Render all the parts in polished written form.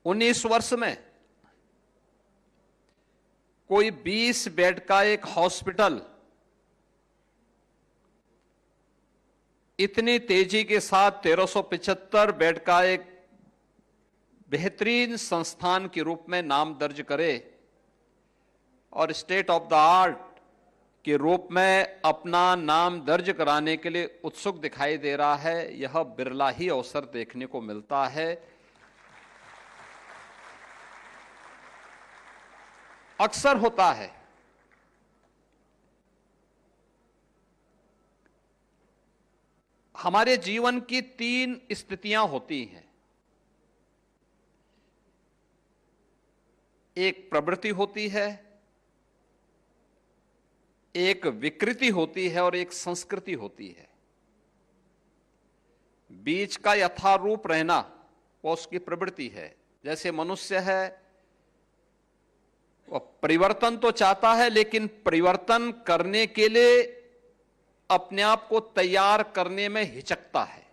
19 वर्ष में कोई 20 बेड का एक हॉस्पिटल इतनी तेजी के साथ 1375 बेड का एक बेहतरीन संस्थान के रूप में नाम दर्ज करे और स्टेट ऑफ द आर्ट के रूप में अपना नाम दर्ज कराने के लिए उत्सुक दिखाई दे रहा है, यह बिरला ही अवसर देखने को मिलता है। अक्सर होता है हमारे जीवन की 3 स्थितियां होती हैं। एक प्रवृत्ति होती है, एक विकृति होती है और एक संस्कृति होती है। बीच का यथारूप रहना वो उसकी प्रवृत्ति है। जैसे मनुष्य है, वह परिवर्तन तो चाहता है, लेकिन परिवर्तन करने के लिए अपने आप को तैयार करने में हिचकता है।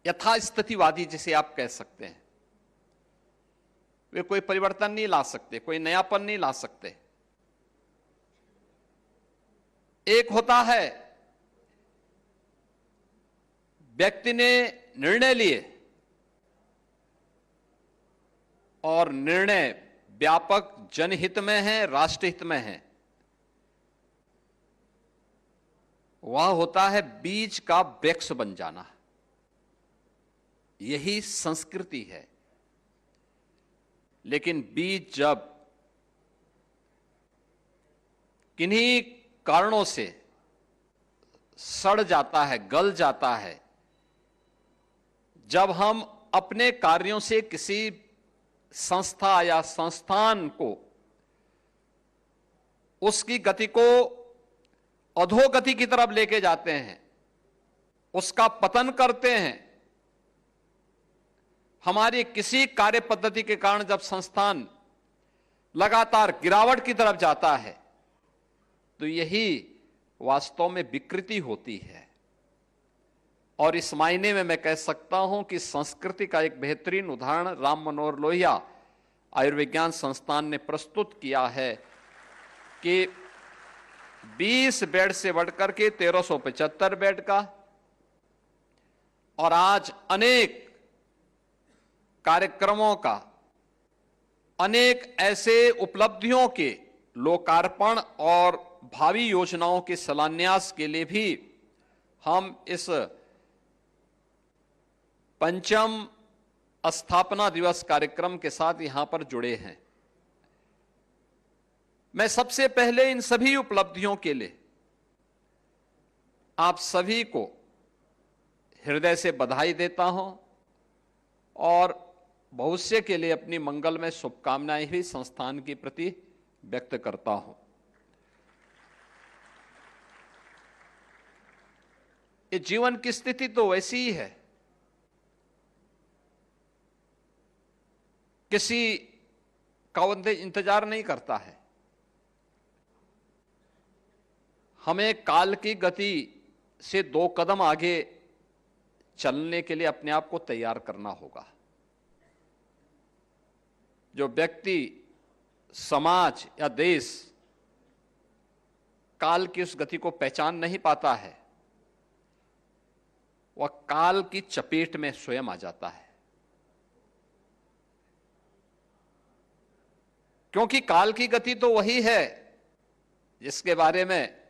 यथास्थितिवादी जिसे आप कह सकते हैं, वे कोई परिवर्तन नहीं ला सकते, कोई नयापन नहीं ला सकते। एक होता है व्यक्ति ने निर्णय लिए और निर्णय व्यापक जनहित में है, राष्ट्रहित में है। वह होता है बीज का वृक्ष बन जाना। यही संस्कृति है। लेकिन बीज जब किन्हीं कारणों से सड़ जाता है, गल जाता है, जब हम अपने कार्यों से किसी संस्था या संस्थान को उसकी गति को अधोगति की तरफ लेके जाते हैं, उसका पतन करते हैं, हमारी किसी कार्य पद्धति के कारण जब संस्थान लगातार गिरावट की तरफ जाता है, तो यही वास्तव में विकृति होती है। और इस मायने में मैं कह सकता हूं कि संस्कृति का एक बेहतरीन उदाहरण राम मनोहर लोहिया आयुर्विज्ञान संस्थान ने प्रस्तुत किया है कि 20 बेड से बढ़कर के 1375 बेड का, और आज अनेक कार्यक्रमों का, अनेक ऐसे उपलब्धियों के लोकार्पण और भावी योजनाओं के शिलान्यास के लिए भी हम इस 5म स्थापना दिवस कार्यक्रम के साथ यहां पर जुड़े हैं। मैं सबसे पहले इन सभी उपलब्धियों के लिए आप सभी को हृदय से बधाई देता हूं और भविष्य के लिए अपनी मंगलमय शुभकामनाएं भी संस्थान के प्रति व्यक्त करता हूं। ये जीवन की स्थिति तो वैसी ही है। किसी का इंतजार नहीं करता है। हमें काल की गति से 2 कदम आगे चलने के लिए अपने आप को तैयार करना होगा। जो व्यक्ति, समाज या देश काल की उस गति को पहचान नहीं पाता है, वह काल की चपेट में स्वयं आ जाता है। क्योंकि काल की गति तो वही है जिसके बारे में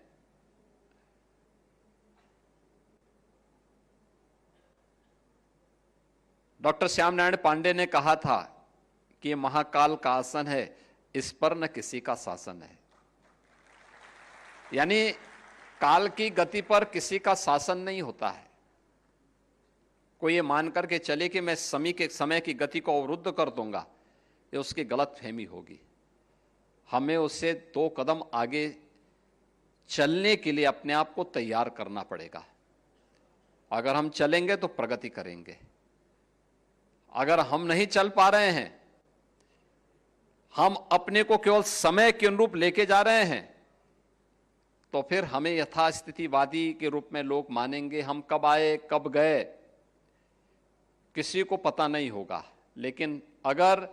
डॉक्टर श्याम नारायण पांडे ने कहा था कि ये महाकाल का आसन है, इस पर न किसी का शासन है। यानी काल की गति पर किसी का शासन नहीं होता है। कोई ये मान करके चले कि मैं समय की गति को अवरुद्ध कर दूंगा, ये उसकी गलत फहमी होगी। हमें उससे 2 कदम आगे चलने के लिए अपने आप को तैयार करना पड़ेगा। अगर हम चलेंगे तो प्रगति करेंगे। अगर हम नहीं चल पा रहे हैं, हम अपने को केवल समय के अनुरूप लेके जा रहे हैं, तो फिर हमें यथास्थितिवादी के रूप में लोग मानेंगे। हम कब आए कब गए किसी को पता नहीं होगा, लेकिन अगर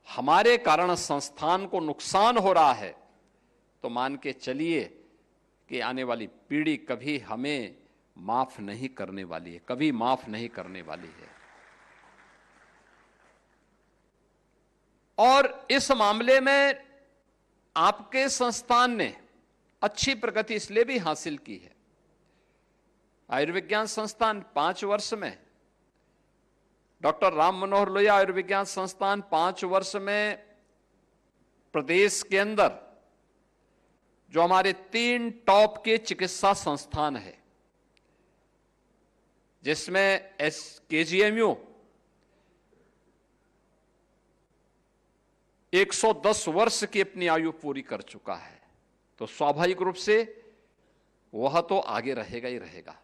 हमारे कारण संस्थान को नुकसान हो रहा है तो मान के चलिए कि आने वाली पीढ़ी कभी हमें माफ नहीं करने वाली है, कभी माफ नहीं करने वाली है। और इस मामले में आपके संस्थान ने अच्छी प्रगति इसलिए भी हासिल की है। आयुर्विज्ञान संस्थान 5 वर्ष में, डॉक्टर राम मनोहर लोहिया आयुर्विज्ञान संस्थान 5 वर्ष में प्रदेश के अंदर जो हमारे 3 टॉप के चिकित्सा संस्थान है, जिसमें केजीएमयू 110 वर्ष की अपनी आयु पूरी कर चुका है, तो स्वाभाविक रूप से वह तो आगे रहेगा ही रहेगा।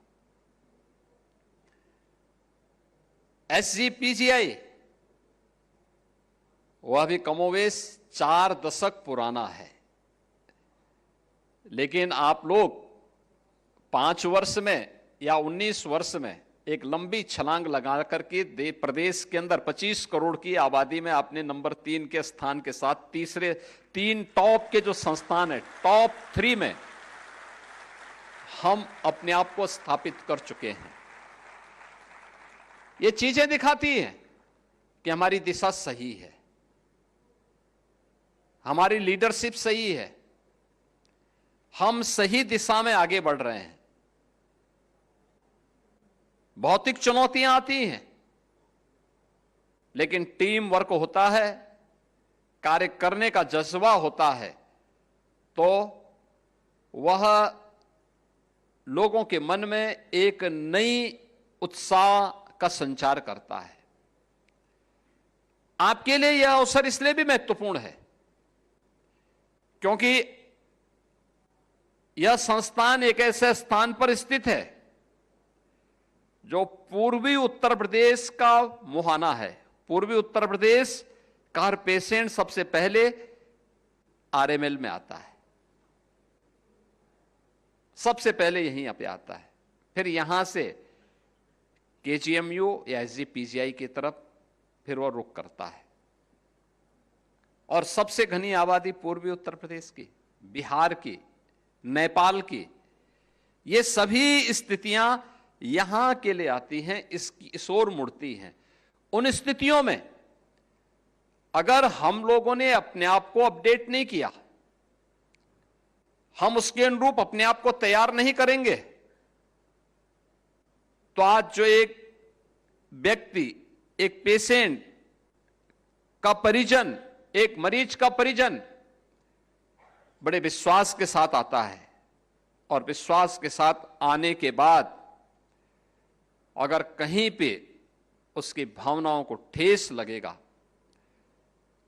एसजीपीजीआई वह भी कमोवेश 4 दशक पुराना है, लेकिन आप लोग 5 वर्ष में या 19 वर्ष में एक लंबी छलांग लगा करके प्रदेश के अंदर 25 करोड़ की आबादी में आपने नंबर 3 के स्थान के साथ तीसरे 3 टॉप के जो संस्थान है, टॉप 3 में हम अपने आप को स्थापित कर चुके हैं। ये चीजें दिखाती हैं कि हमारी दिशा सही है, हमारी लीडरशिप सही है, हम सही दिशा में आगे बढ़ रहे हैं। भौतिक चुनौतियां आती हैं, लेकिन टीम वर्क होता है, कार्य करने का जज्बा होता है, तो वह लोगों के मन में एक नई उत्साह का संचार करता है। आपके लिए यह अवसर इसलिए भी महत्वपूर्ण है क्योंकि यह संस्थान एक ऐसे स्थान पर स्थित है जो पूर्वी उत्तर प्रदेश का मुहाना है। पूर्वी उत्तर प्रदेश का हर पेशेंट सबसे पहले आरएमएल में आता है, सबसे पहले यहीं पे आता है, फिर यहां से केजीएमयू या एसजीपीजीआई की तरफ फिर वह रुख करता है। और सबसे घनी आबादी पूर्वी उत्तर प्रदेश की, बिहार की, नेपाल की, ये सभी स्थितियां यहां के लिए आती हैं, इस ओर मुड़ती हैं। उन स्थितियों में अगर हम लोगों ने अपने आप को अपडेट नहीं किया, हम उसके अनुरूप अपने आप को तैयार नहीं करेंगे, तो आज जो एक व्यक्ति, एक पेशेंट का परिजन, एक मरीज का परिजन बड़े विश्वास के साथ आता है, और विश्वास के साथ आने के बाद अगर कहीं पे उसकी भावनाओं को ठेस लगेगा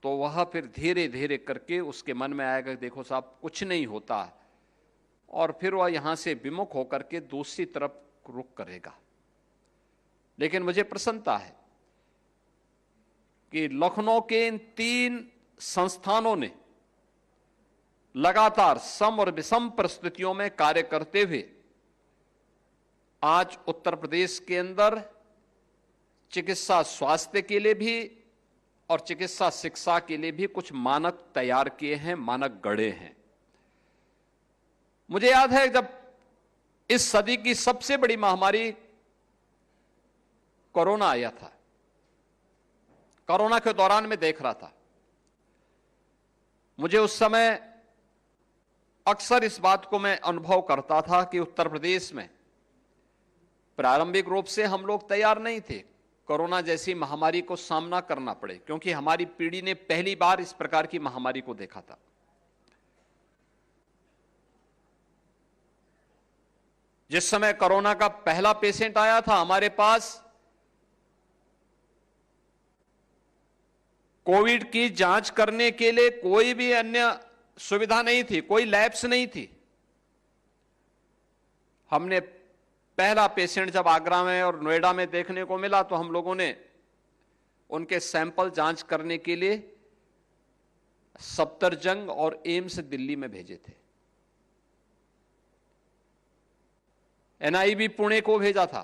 तो वह फिर धीरे धीरे करके उसके मन में आएगा, देखो साहब कुछ नहीं होता, और फिर वह यहां से विमुख होकर के दूसरी तरफ रुख करेगा। लेकिन मुझे प्रसन्नता है कि लखनऊ के इन 3 संस्थानों ने लगातार सम और विषम परिस्थितियों में कार्य करते हुए आज उत्तर प्रदेश के अंदर चिकित्सा स्वास्थ्य के लिए भी और चिकित्सा शिक्षा के लिए भी कुछ मानक तैयार किए हैं, मानक गढ़े हैं। मुझे याद है जब इस सदी की सबसे बड़ी महामारी कोरोना आया था, कोरोना के दौरान मैं देख रहा था, मुझे उस समय अक्सर इस बात को मैं अनुभव करता था कि उत्तर प्रदेश में प्रारंभिक रूप से हम लोग तैयार नहीं थे कोरोना जैसी महामारी को सामना करना पड़े, क्योंकि हमारी पीढ़ी ने पहली बार इस प्रकार की महामारी को देखा था। जिस समय कोरोना का पहला पेशेंट आया था, हमारे पास कोविड की जांच करने के लिए कोई भी अन्य सुविधा नहीं थी, कोई लैब्स नहीं थी। हमने पहला पेशेंट जब आगरा में और नोएडा में देखने को मिला तो हम लोगों ने उनके सैंपल जांच करने के लिए सफदरजंग और एम्स दिल्ली में भेजे थे। एनआईवी पुणे को भेजा था,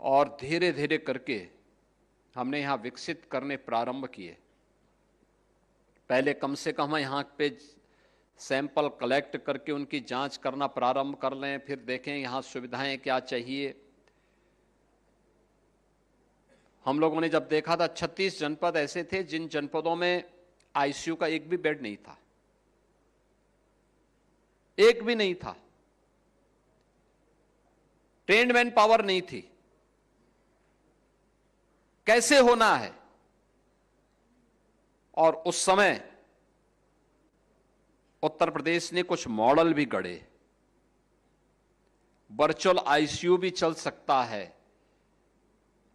और धीरे धीरे करके हमने यहां विकसित करने प्रारंभ किए। पहले कम से कम यहां पे सैंपल कलेक्ट करके उनकी जांच करना प्रारंभ कर लें, फिर देखें यहां सुविधाएं क्या चाहिए। हम लोगों ने जब देखा था 36 जनपद ऐसे थे जिन जनपदों में आईसीयू का एक भी बेड नहीं था, एक भी नहीं था। ट्रेन्ड मैन पावर नहीं थी। कैसे होना है? और उस समय उत्तर प्रदेश ने कुछ मॉडल भी गढ़े। वर्चुअल आईसीयू भी चल सकता है,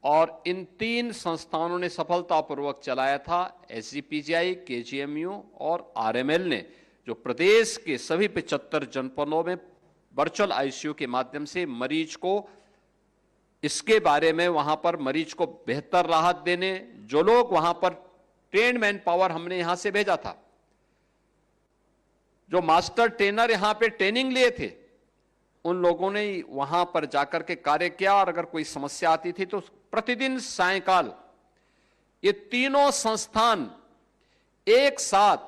और इन 3 संस्थानों ने सफलतापूर्वक चलाया था। एसजीपीजीआई, केजीएमयू और आरएमएल ने, जो प्रदेश के सभी 75 जनपदों में वर्चुअल आईसीयू के माध्यम से मरीज को, इसके बारे में वहां पर मरीज को बेहतर राहत देने, जो लोग वहां पर ट्रेन्ड मैन पावर हमने यहां से भेजा था, जो मास्टर ट्रेनर यहां पे ट्रेनिंग लिए थे, उन लोगों ने वहां पर जाकर के कार्य किया। और अगर कोई समस्या आती थी तो प्रतिदिन सायंकाल ये तीनों संस्थान एक साथ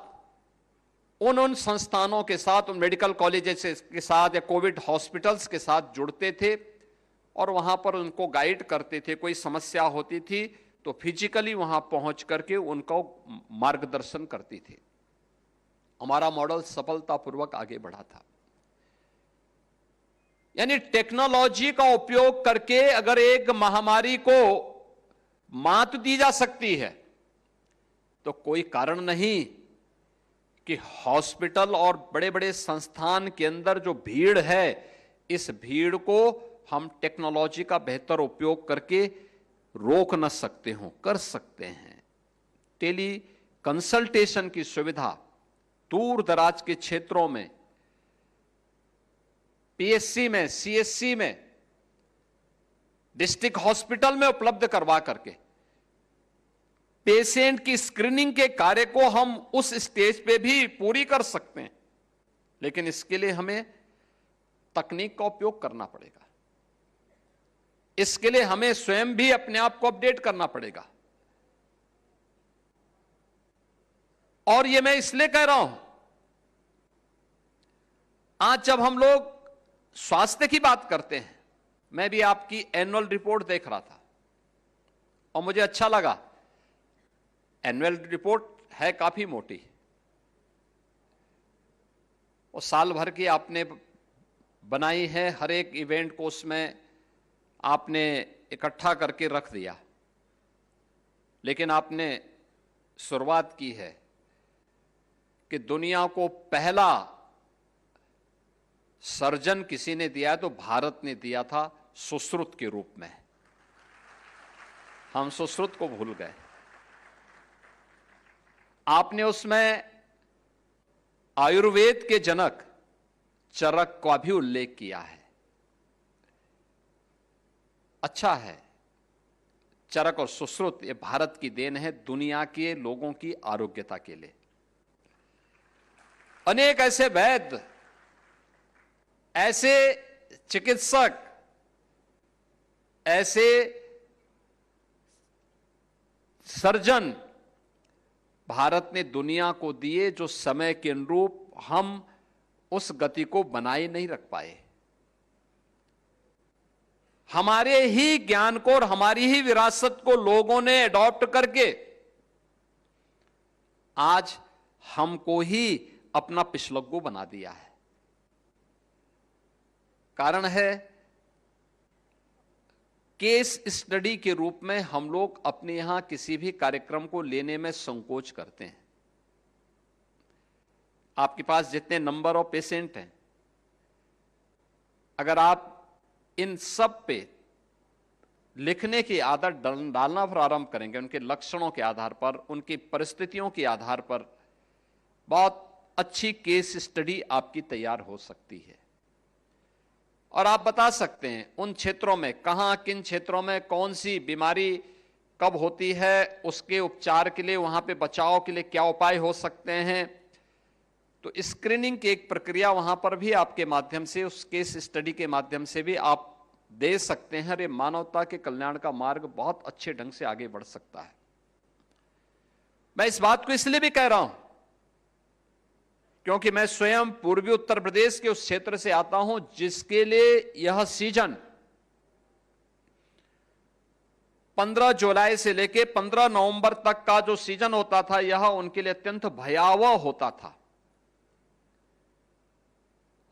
उन संस्थानों के साथ, उन मेडिकल कॉलेजेस के साथ या कोविड हॉस्पिटल्स के साथ जुड़ते थे और वहां पर उनको गाइड करते थे। कोई समस्या होती थी तो फिजिकली वहां पहुंच करके उनको मार्गदर्शन करती थी। हमारा मॉडल सफलतापूर्वक आगे बढ़ा था। यानी टेक्नोलॉजी का उपयोग करके अगर एक महामारी को मात दी जा सकती है तो कोई कारण नहीं कि हॉस्पिटल और बड़े बड़े संस्थान के अंदर जो भीड़ है, इस भीड़ को हम टेक्नोलॉजी का बेहतर उपयोग करके रोक न सकते हो, कर सकते हैं। टेली कंसल्टेशन की सुविधा दूर दराज के क्षेत्रों में, पीएससी में, सीएससी में, डिस्ट्रिक्ट हॉस्पिटल में उपलब्ध करवा करके पेशेंट की स्क्रीनिंग के कार्य को हम उस स्टेज पे भी पूरी कर सकते हैं। लेकिन इसके लिए हमें तकनीक का उपयोग करना पड़ेगा। इसके लिए हमें स्वयं भी अपने आप को अपडेट करना पड़ेगा। और यह मैं इसलिए कह रहा हूं, आज जब हम लोग स्वास्थ्य की बात करते हैं, मैं भी आपकी एनुअल रिपोर्ट देख रहा था और मुझे अच्छा लगा। एनुअल रिपोर्ट है काफी मोटी, और साल भर की आपने बनाई है। हर एक इवेंट को उसमें आपने इकट्ठा करके रख दिया, लेकिन आपने शुरुआत की है कि दुनिया को पहला सर्जन किसी ने दिया तो भारत ने दिया था, सुश्रुत के रूप में। हम सुश्रुत को भूल गए। आपने उसमें आयुर्वेद के जनक चरक का भी उल्लेख किया है। अच्छा है, चरक और सुश्रुत ये भारत की देन है दुनिया के लोगों की आरोग्यता के लिए। अनेक ऐसे वैद्य, ऐसे चिकित्सक, ऐसे सर्जन भारत ने दुनिया को दिए, जो समय के अनुरूप हम उस गति को बनाए नहीं रख पाए। हमारे ही ज्ञान को और हमारी ही विरासत को लोगों ने अडॉप्ट करके आज हमको ही अपना पिछलग्गू बना दिया है। कारण है केस स्टडी के रूप में हम लोग अपने यहां किसी भी कार्यक्रम को लेने में संकोच करते हैं। आपके पास जितने नंबर ऑफ पेशेंट हैं, अगर आप इन सब पे लिखने की आदत डालना प्रारंभ करेंगे, उनके लक्षणों के आधार पर, उनकी परिस्थितियों के आधार पर, बहुत अच्छी केस स्टडी आपकी तैयार हो सकती है। और आप बता सकते हैं उन क्षेत्रों में कहां, किन क्षेत्रों में कौन सी बीमारी कब होती है, उसके उपचार के लिए, वहां पे बचाव के लिए क्या उपाय हो सकते हैं। तो स्क्रीनिंग की एक प्रक्रिया वहां पर भी आपके माध्यम से, उस केस स्टडी के माध्यम से भी आप दे सकते हैं और ये मानवता के कल्याण का मार्ग बहुत अच्छे ढंग से आगे बढ़ सकता है। मैं इस बात को इसलिए भी कह रहा हूं क्योंकि मैं स्वयं पूर्वी उत्तर प्रदेश के उस क्षेत्र से आता हूं जिसके लिए यह सीजन 15 जुलाई से लेकर 15 नवंबर तक का जो सीजन होता था, यह उनके लिए अत्यंत भयावह होता था।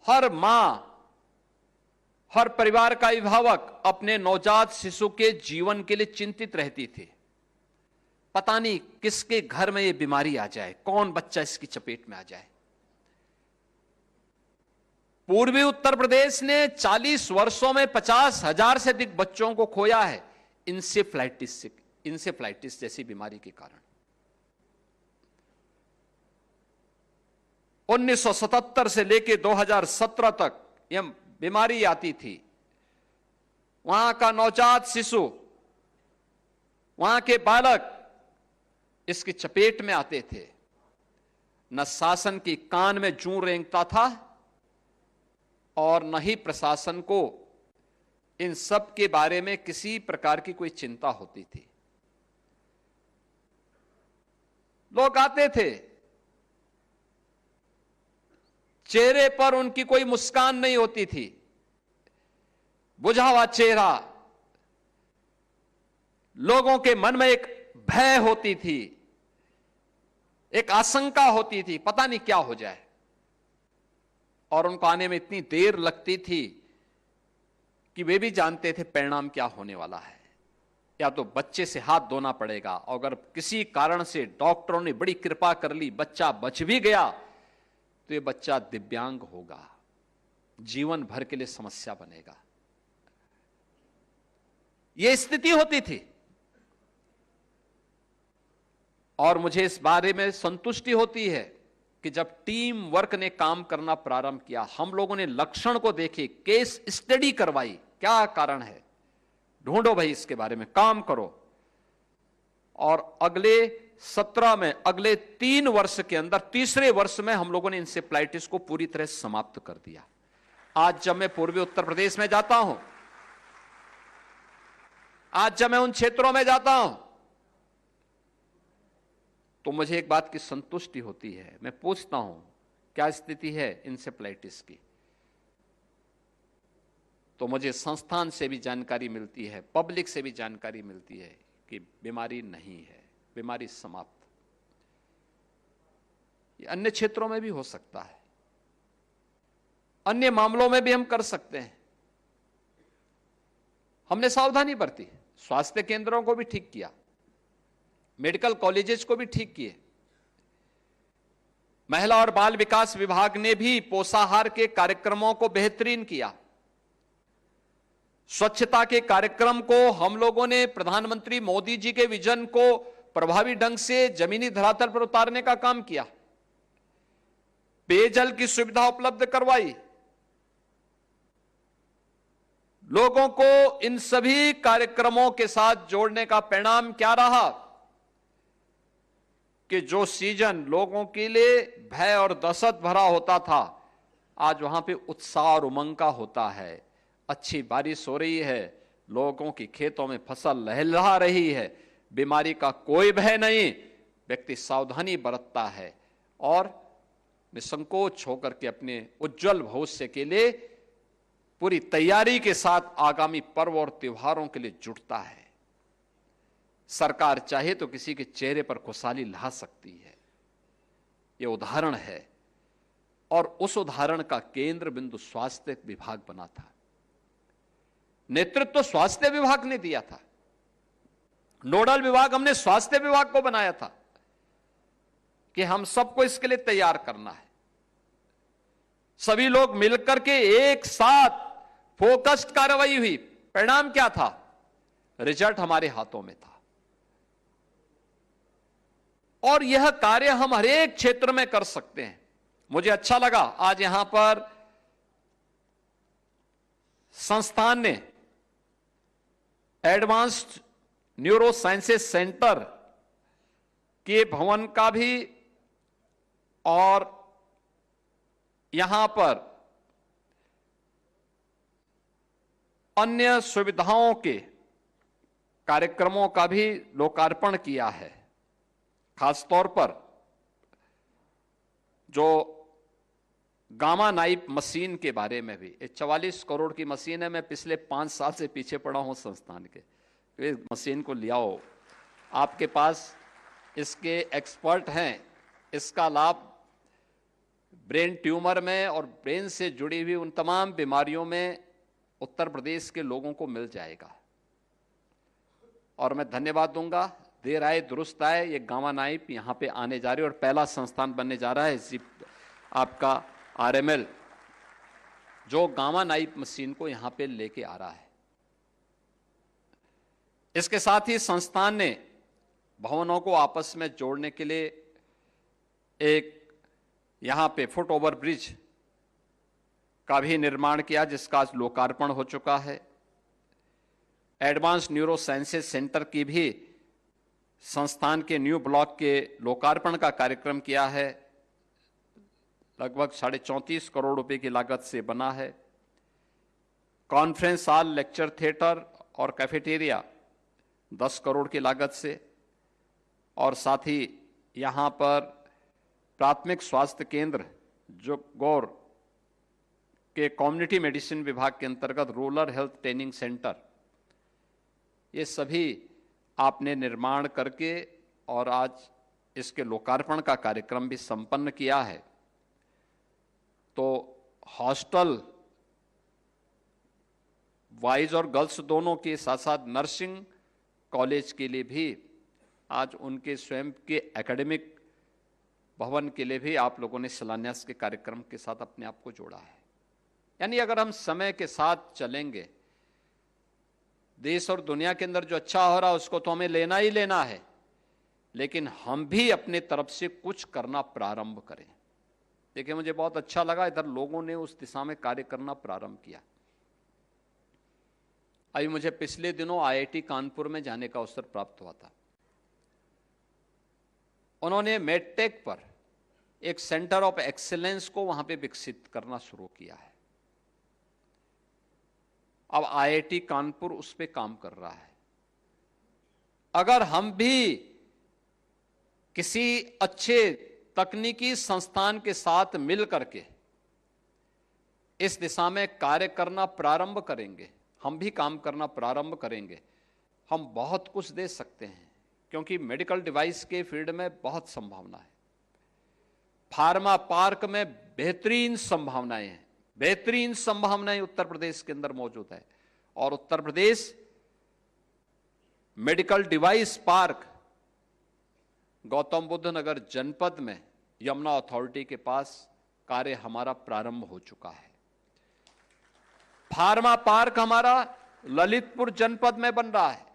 हर मां, हर परिवार का अभिभावक अपने नवजात शिशु के जीवन के लिए चिंतित रहती थी। पता नहीं किसके घर में यह बीमारी आ जाए, कौन बच्चा इसकी चपेट में आ जाए। पूर्वी उत्तर प्रदेश ने 40 वर्षों में 50,000 से अधिक बच्चों को खोया है इंसेफ्लाइटिस जैसी बीमारी के कारण। 1977 से लेकर 2017 तक यह बीमारी आती थी। वहां का नवजात शिशु, वहां के बालक इसकी चपेट में आते थे। न शासन की कान में जूं रेंगता था और न ही प्रशासन को इन सब के बारे में किसी प्रकार की कोई चिंता होती थी। लोग आते थे, चेहरे पर उनकी कोई मुस्कान नहीं होती थी, बुझा हुआ चेहरा। लोगों के मन में एक भय होती थी, एक आशंका होती थी, पता नहीं क्या हो जाए। और उनको आने में इतनी देर लगती थी कि वे भी जानते थे परिणाम क्या होने वाला है। या तो बच्चे से हाथ धोना पड़ेगा, और अगर किसी कारण से डॉक्टरों ने बड़ी कृपा कर ली, बच्चा बच भी गया, तो ये बच्चा दिव्यांग होगा, जीवन भर के लिए समस्या बनेगा। यह स्थिति होती थी। और मुझे इस बारे में संतुष्टि होती है कि जब टीम वर्क ने काम करना प्रारंभ किया, हम लोगों ने लक्षण को देखे, केस स्टडी करवाई, क्या कारण है, ढूंढो भाई, इसके बारे में काम करो। और अगले 17 में, अगले 3 वर्ष के अंदर, तीसरे वर्ष में हम लोगों ने इंसेफ्लाइटिस को पूरी तरह समाप्त कर दिया। आज जब मैं पूर्वी उत्तर प्रदेश में जाता हूं, आज जब मैं उन क्षेत्रों में जाता हूं, तो मुझे एक बात की संतुष्टि होती है। मैं पूछता हूं क्या स्थिति है इंसेफ्लाइटिस की, तो मुझे संस्थान से भी जानकारी मिलती है, पब्लिक से भी जानकारी मिलती है कि बीमारी नहीं है, बीमारी समाप्त। ये अन्य क्षेत्रों में भी हो सकता है, अन्य मामलों में भी हम कर सकते हैं। हमने सावधानी बरती, स्वास्थ्य केंद्रों को भी ठीक किया, मेडिकल कॉलेजेस को भी ठीक किए। महिला और बाल विकास विभाग ने भी पोषाहार के कार्यक्रमों को बेहतरीन किया। स्वच्छता के कार्यक्रम को हम लोगों ने प्रधानमंत्री मोदी जी के विजन को प्रभावी ढंग से जमीनी धरातल पर उतारने का काम किया। पेयजल की सुविधा उपलब्ध करवाई। लोगों को इन सभी कार्यक्रमों के साथ जोड़ने का परिणाम क्या रहा कि जो सीजन लोगों के लिए भय और दहशत भरा होता था, आज वहां पे उत्साह और उमंग का होता है। अच्छी बारिश हो रही है, लोगों की खेतों में फसल लहलहा रही है, बीमारी का कोई भय नहीं, व्यक्ति सावधानी बरतता है और निसंकोच होकर के अपने उज्जवल भविष्य के लिए पूरी तैयारी के साथ आगामी पर्व और त्योहारों के लिए जुटता है। सरकार चाहे तो किसी के चेहरे पर खुशहाली ला सकती है। यह उदाहरण है, और उस उदाहरण का केंद्र बिंदु स्वास्थ्य विभाग बना था। नेतृत्व स्वास्थ्य विभाग ने दिया था, नोडल विभाग हमने स्वास्थ्य विभाग को बनाया था कि हम सबको इसके लिए तैयार करना है। सभी लोग मिलकर के एक साथ फोकस्ड कार्रवाई हुई। परिणाम क्या था? रिजल्ट हमारे हाथों में था। और यह कार्य हम हर एक क्षेत्र में कर सकते हैं। मुझे अच्छा लगा आज यहां पर संस्थान ने एडवांस्ड न्यूरो साइंसेस सेंटर के भवन का भी और यहां पर अन्य सुविधाओं के कार्यक्रमों का भी लोकार्पण किया है। खासतौर पर जो गामा नाइफ मशीन के बारे में भी, 44 करोड़ की मशीन है। मैं पिछले 5 साल से पीछे पड़ा हूं संस्थान के, तो इस मशीन को ले आओ, आपके पास इसके एक्सपर्ट हैं। इसका लाभ ब्रेन ट्यूमर में और ब्रेन से जुड़ी हुई उन तमाम बीमारियों में उत्तर प्रदेश के लोगों को मिल जाएगा। और मैं धन्यवाद दूंगा, देर आए दुरुस्त आए, ये गामा नाइफ यहां पे आने जा रही है और पहला संस्थान बनने जा रहा है आपका आरएमएल, जो गामा नाइफ मशीन को यहां पे लेके आ रहा है। इसके साथ ही संस्थान ने भवनों को आपस में जोड़ने के लिए एक यहां पे फुट ओवर ब्रिज का भी निर्माण किया, जिसका आज लोकार्पण हो चुका है। एडवांस न्यूरो साइंसेज सेंटर की भी संस्थान के न्यू ब्लॉक के लोकार्पण का कार्यक्रम किया है। लगभग 34.5 करोड़ रुपए की लागत से बना है। कॉन्फ्रेंस हॉल, लेक्चर थिएटर और कैफेटेरिया 10 करोड़ की लागत से, और साथ ही यहां पर प्राथमिक स्वास्थ्य केंद्र जो गौर के कम्युनिटी मेडिसिन विभाग के अंतर्गत रूरल हेल्थ ट्रेनिंग सेंटर, ये सभी आपने निर्माण करके और आज इसके लोकार्पण का कार्यक्रम भी संपन्न किया है। तो हॉस्टल बॉयज और गर्ल्स दोनों के साथ साथ नर्सिंग कॉलेज के लिए भी आज उनके स्वयं के एकेडमिक भवन के लिए भी आप लोगों ने शिलान्यास के कार्यक्रम के साथ अपने आप को जोड़ा है। यानी अगर हम समय के साथ चलेंगे, देश और दुनिया के अंदर जो अच्छा हो रहा है उसको तो हमें लेना ही लेना है, लेकिन हम भी अपने तरफ से कुछ करना प्रारंभ करें। देखिए, मुझे बहुत अच्छा लगा, इधर लोगों ने उस दिशा में कार्य करना प्रारंभ किया। अभी मुझे पिछले दिनों आईआईटी कानपुर में जाने का अवसर प्राप्त हुआ था। उन्होंने मेडटेक पर एक सेंटर ऑफ एक्सीलेंस को वहां पे विकसित करना शुरू किया है। अब आईआईटी कानपुर उस पे काम कर रहा है। अगर हम भी किसी अच्छे तकनीकी संस्थान के साथ मिल करके इस दिशा में कार्य करना प्रारंभ करेंगे, हम भी काम करना प्रारंभ करेंगे, हम बहुत कुछ दे सकते हैं। क्योंकि मेडिकल डिवाइस के फील्ड में बहुत संभावना है। फार्मा पार्क में बेहतरीन संभावनाएं हैं, बेहतरीन संभावनाएं उत्तर प्रदेश के अंदर मौजूद है। और Uttar Pradesh medical device park Gautam Buddh Nagar जनपद में यमुना अथॉरिटी के पास कार्य हमारा प्रारंभ हो चुका है। फार्मा पार्क हमारा ललितपुर जनपद में बन रहा है,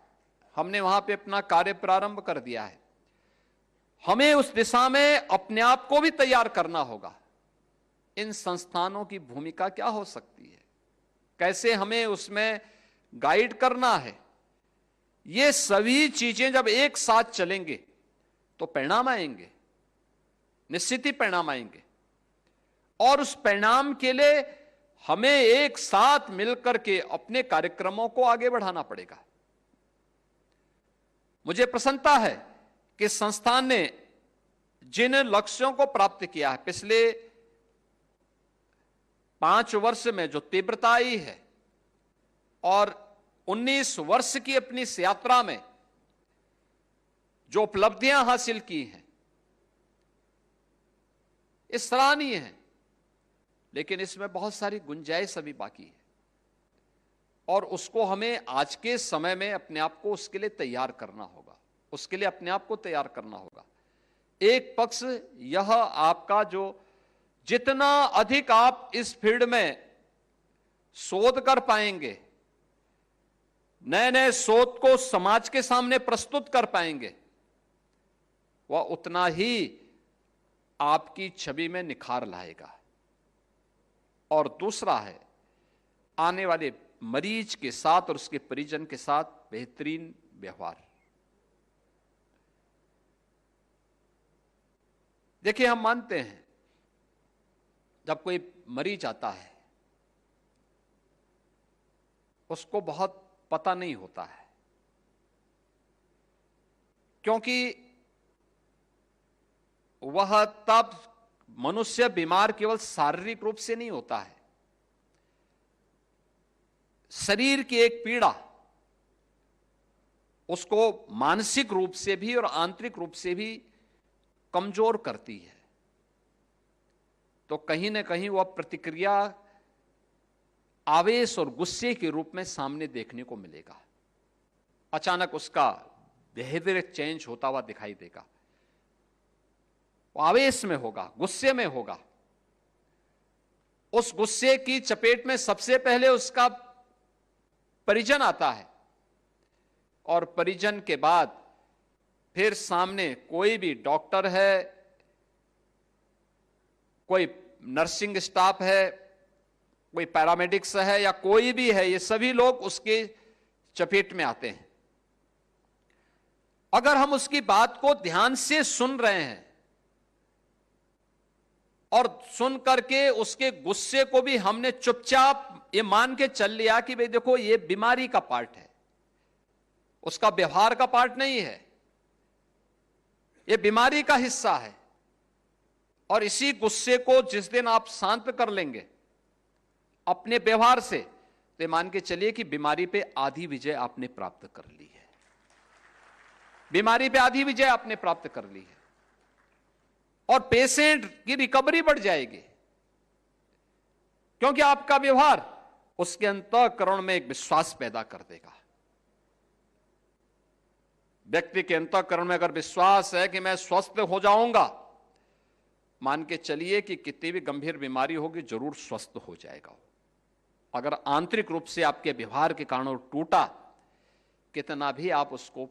हमने वहां पे अपना कार्य प्रारंभ कर दिया है। हमें उस दिशा में अपने आप को भी तैयार करना होगा। इन संस्थानों की भूमिका क्या हो सकती है, कैसे हमें उसमें गाइड करना है, ये सभी चीजें जब एक साथ चलेंगे तो परिणाम आएंगे, निश्चित ही परिणाम आएंगे। और उस परिणाम के लिए हमें एक साथ मिलकर के अपने कार्यक्रमों को आगे बढ़ाना पड़ेगा। मुझे प्रसन्नता है कि संस्थान ने जिन लक्ष्यों को प्राप्त किया है, पिछले 5 वर्ष में जो तीव्रता आई है और 19 वर्ष की अपनी इस यात्रा में जो उपलब्धियां हासिल की हैं, ये सराहनीय है। लेकिन इसमें बहुत सारी गुंजाइश अभी बाकी है और उसको हमें आज के समय में अपने आप को उसके लिए तैयार करना होगा, उसके लिए अपने आप को तैयार करना होगा। एक पक्ष यह आपका जो जितना अधिक आप इस फील्ड में शोध कर पाएंगे, नए नए शोध को समाज के सामने प्रस्तुत कर पाएंगे, वह उतना ही आपकी छवि में निखार लाएगा। और दूसरा है आने वाले मरीज के साथ और उसके परिजन के साथ बेहतरीन व्यवहार। देखिए, हम मानते हैं जब कोई मरीज आता है उसको बहुत पता नहीं होता है, क्योंकि वह तब मनुष्य बीमार केवल शारीरिक रूप से नहीं होता है, शरीर की एक पीड़ा उसको मानसिक रूप से भी और आंतरिक रूप से भी कमजोर करती है। तो कहीं ना कहीं वह प्रतिक्रिया आवेश और गुस्से के रूप में सामने देखने को मिलेगा। अचानक उसका बिहेवियर चेंज होता हुआ दिखाई देगा, वो आवेश में होगा, गुस्से में होगा। उस गुस्से की चपेट में सबसे पहले उसका परिजन आता है, और परिजन के बाद फिर सामने कोई भी डॉक्टर है, कोई नर्सिंग स्टाफ है, कोई पैरामेडिक्स है, या कोई भी है, ये सभी लोग उसके चपेट में आते हैं। अगर हम उसकी बात को ध्यान से सुन रहे हैं और सुन करके उसके गुस्से को भी हमने चुपचाप ये मान के चल लिया कि भाई देखो ये बीमारी का पार्ट है, उसका व्यवहार का पार्ट नहीं है, ये बीमारी का हिस्सा है, और इसी गुस्से को जिस दिन आप शांत कर लेंगे अपने व्यवहार से, तो मान के चलिए कि बीमारी पे आधी विजय आपने प्राप्त कर ली है। बीमारी पे आधी विजय आपने प्राप्त कर ली है, और पेशेंट की रिकवरी बढ़ जाएगी, क्योंकि आपका व्यवहार उसके अंतःकरण में एक विश्वास पैदा कर देगा। व्यक्ति के अंतःकरण में अगर विश्वास है कि मैं स्वस्थ हो जाऊंगा, मान के चलिए कि कितनी भी गंभीर बीमारी होगी जरूर स्वस्थ हो जाएगा। अगर आंतरिक रूप से आपके व्यवहार के कारण वो टूटा, कितना भी आप उसको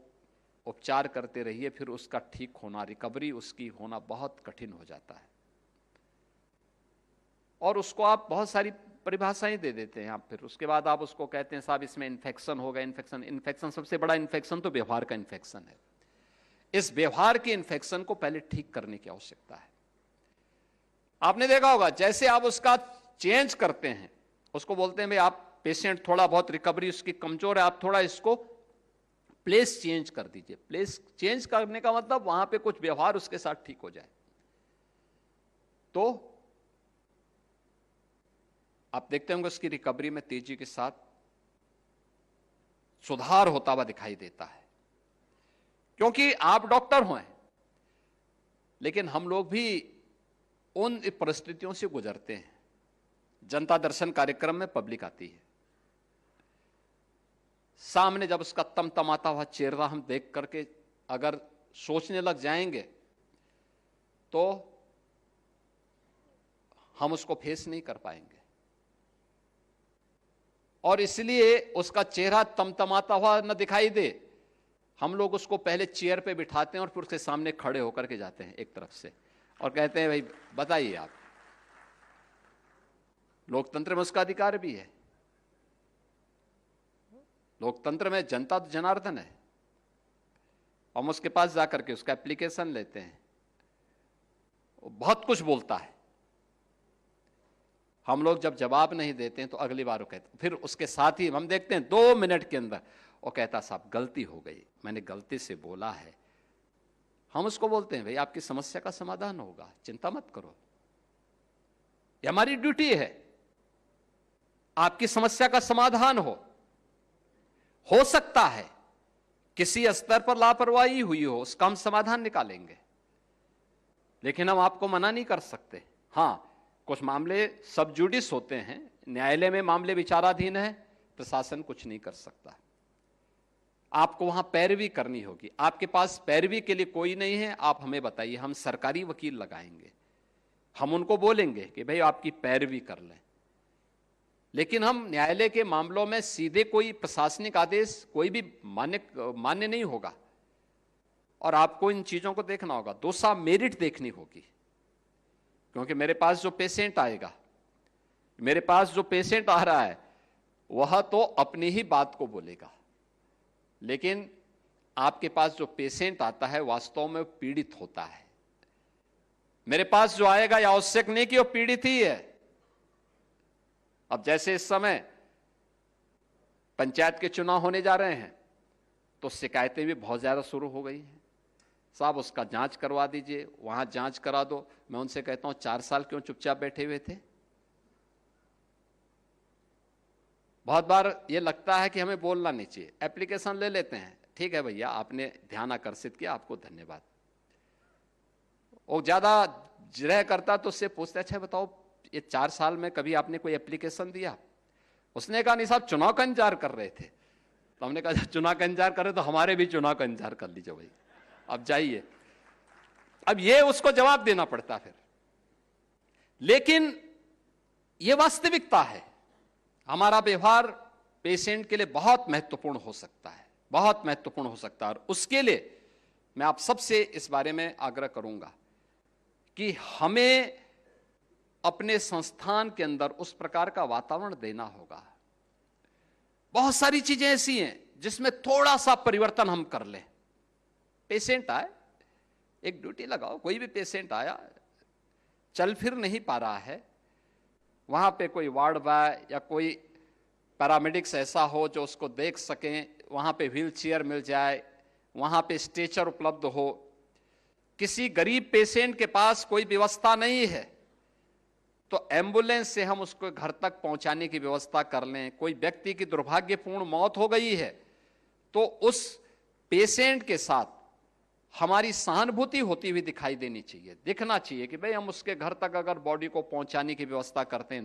उपचार करते रहिए, फिर उसका ठीक होना, रिकवरी उसकी होना बहुत कठिन हो जाता है। और उसको आप बहुत सारी परिभाषाएं दे देते हैं, आप फिर उसके बाद आप उसको कहते हैं साहब इसमें इन्फेक्शन होगा। इन्फेक्शन सबसे बड़ा इन्फेक्शन तो व्यवहार का इन्फेक्शन है। इस व्यवहार के इन्फेक्शन को पहले ठीक करने की आवश्यकता है। आपने देखा होगा जैसे आप उसका चेंज करते हैं, उसको बोलते हैं भाई आप पेशेंट थोड़ा बहुत रिकवरी उसकी कमजोर है, आप थोड़ा इसको प्लेस चेंज कर दीजिए। प्लेस चेंज करने का मतलब वहां पे कुछ व्यवहार उसके साथ ठीक हो जाए, तो आप देखते होंगे उसकी रिकवरी में तेजी के साथ सुधार होता हुआ दिखाई देता है। क्योंकि आप डॉक्टर हैं, लेकिन हम लोग भी उन परिस्थितियों से गुजरते हैं। जनता दर्शन कार्यक्रम में पब्लिक आती है, सामने जब उसका तमतमाता हुआ चेहरा हम देख करके अगर सोचने लग जाएंगे तो हम उसको फेस नहीं कर पाएंगे, और इसलिए उसका चेहरा तमतमाता हुआ न दिखाई दे, हम लोग उसको पहले चेयर पे बिठाते हैं और फिर उसके सामने खड़े होकर के जाते हैं एक तरफ से और कहते हैं भाई बताइए आप। लोकतंत्र में उसका अधिकार भी है। लोकतंत्र में जनता तो जनार्दन है। हम उसके पास जाकर के उसका एप्लीकेशन लेते हैं, वो बहुत कुछ बोलता है, हम लोग जब जवाब नहीं देते हैं तो अगली बार वो कहते, फिर उसके साथ ही हम देखते हैं 2 मिनट के अंदर वो कहता साहब गलती हो गई, मैंने गलती से बोला है। हम उसको बोलते हैं भाई आपकी समस्या का समाधान होगा, चिंता मत करो, ये हमारी ड्यूटी है, आपकी समस्या का समाधान हो सकता है किसी स्तर पर लापरवाही हुई हो, उसका हम समाधान निकालेंगे, लेकिन हम आपको मना नहीं कर सकते। हां, कुछ मामले सब जुडिस होते हैं, न्यायालय में मामले विचाराधीन है, प्रशासन कुछ नहीं कर सकता, आपको वहां पैरवी करनी होगी। आपके पास पैरवी के लिए कोई नहीं है, आप हमें बताइए, हम सरकारी वकील लगाएंगे, हम उनको बोलेंगे कि भाई आपकी पैरवी कर लें, लेकिन हम न्यायालय के मामलों में सीधे कोई प्रशासनिक आदेश कोई भी मान्य नहीं होगा। और आपको इन चीजों को देखना होगा, दोषा मेरिट देखनी होगी, क्योंकि मेरे पास जो पेशेंट आएगा, मेरे पास जो पेशेंट आ रहा है वह तो अपनी ही बात को बोलेगा, लेकिन आपके पास जो पेशेंट आता है वास्तव में पीड़ित होता है। मेरे पास जो आएगा यह आवश्यक नहीं कि वो पीड़ित ही है। अब जैसे इस समय पंचायत के चुनाव होने जा रहे हैं तो शिकायतें भी बहुत ज्यादा शुरू हो गई हैं। साहब उसका जांच करवा दीजिए, वहां जांच करा दो। मैं उनसे कहता हूं 4 साल क्यों चुपचाप बैठे हुए थे? बहुत बार ये लगता है कि हमें बोलना नहीं चाहिए, एप्लीकेशन ले लेते हैं, ठीक है भैया आपने ध्यान आकर्षित किया, आपको धन्यवाद। वो ज्यादा जिरह करता तो उससे पूछते अच्छा बताओ ये 4 साल में कभी आपने कोई एप्लीकेशन दिया? उसने कहा नहीं साहब चुनाव का इंतजार कर रहे थे। तो हमने कहा चुनाव का इंतजार कर रहे तो हमारे भी चुनाव का इंतजार कर लीजिए भाई, अब जाइए। अब ये उसको जवाब देना पड़ता फिर। लेकिन ये वास्तविकता है, हमारा व्यवहार पेशेंट के लिए बहुत महत्वपूर्ण हो सकता है, बहुत महत्वपूर्ण हो सकता है। और उसके लिए मैं आप सबसे इस बारे में आग्रह करूंगा कि हमें अपने संस्थान के अंदर उस प्रकार का वातावरण देना होगा। बहुत सारी चीजें ऐसी हैं जिसमें थोड़ा सा परिवर्तन हम कर लें। पेशेंट आए, एक ड्यूटी लगाओ, कोई भी पेशेंट आया चल फिर नहीं पा रहा है, वहां पे कोई वार्ड बॉय या कोई पैरामेडिक्स ऐसा हो जो उसको देख सकें, वहां पे व्हील चेयर मिल जाए, वहां पे स्ट्रेचर उपलब्ध हो। किसी गरीब पेशेंट के पास कोई व्यवस्था नहीं है तो एम्बुलेंस से हम उसको घर तक पहुंचाने की व्यवस्था कर लें। कोई व्यक्ति की दुर्भाग्यपूर्ण मौत हो गई है तो उस पेशेंट के साथ हमारी सहानुभूति होती हुई दिखाई देनी चाहिए, दिखना चाहिए कि भाई हम उसके घर तक अगर बॉडी को पहुंचाने की व्यवस्था करते हैं